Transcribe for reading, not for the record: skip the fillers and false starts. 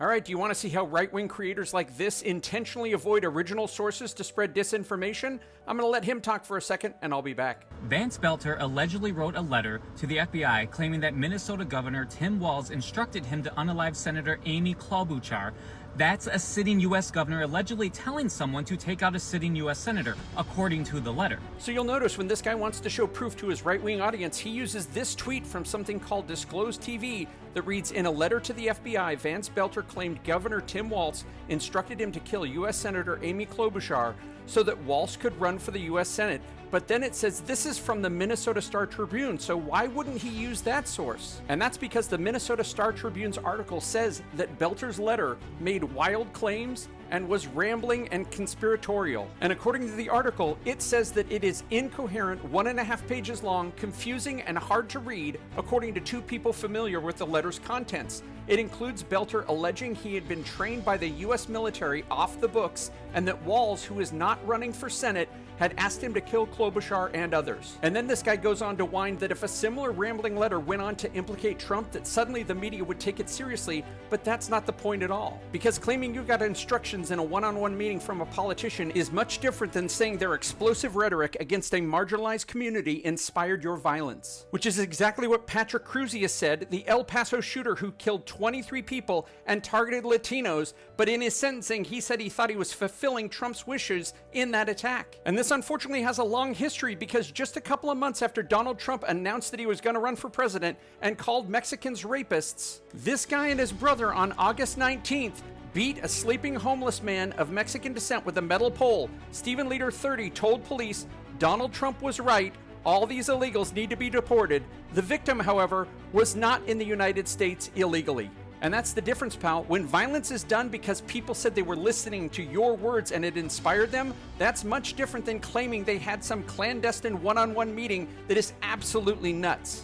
Alright, do you want to see how right-wing creators like this intentionally avoid original sources to spread disinformation? I'm going to let him talk for a second, and I'll be back. Vance Belter allegedly wrote a letter to the FBI claiming that Minnesota Governor Tim Walz instructed him to unalive Senator Amy Klobuchar. That's a sitting U.S. governor allegedly telling someone to take out a sitting U.S. senator, according to the letter. So you'll notice when this guy wants to show proof to his right-wing audience, he uses this tweet from something called Disclosed TV that reads, "In a letter to the FBI, Vance Belter claimed Governor Tim Walz instructed him to kill U.S. Senator Amy Klobuchar so that Walz could run for the U.S. Senate." But then it says this is from the Minnesota Star Tribune, so why wouldn't he use that source? And that's because the Minnesota Star Tribune's article says that Belter's letter made wild claims and was rambling and conspiratorial. And according to the article, it says that it is incoherent, 1.5 pages long, confusing, and hard to read, according to two people familiar with the letter's contents. It includes Belter alleging he had been trained by the U.S. military off the books, and that Walz, who is not running for Senate, had asked him to kill Klobuchar and others. And then this guy goes on to whine that if a similar rambling letter went on to implicate Trump, that suddenly the media would take it seriously, but that's not the point at all. Because claiming you got instructions in a one-on-one meeting from a politician is much different than saying their explosive rhetoric against a marginalized community inspired your violence. Which is exactly what Patrick Cruzius said, the El Paso shooter who killed 23 people and targeted Latinos, but in his sentencing he said he thought he was fulfilling Trump's wishes in that attack. And this unfortunately has a long history because just a couple of months after Donald Trump announced that he was going to run for president and called Mexicans rapists, this guy and his brother on August 19th beat a sleeping homeless man of Mexican descent with a metal pole. Stephen Leader 30 told police Donald Trump was right, all these illegals need to be deported. The victim, however, was not in the United States illegally. And that's the difference, pal. When violence is done because people said they were listening to your words and it inspired them, that's much different than claiming they had some clandestine one-on-one meeting that is absolutely nuts.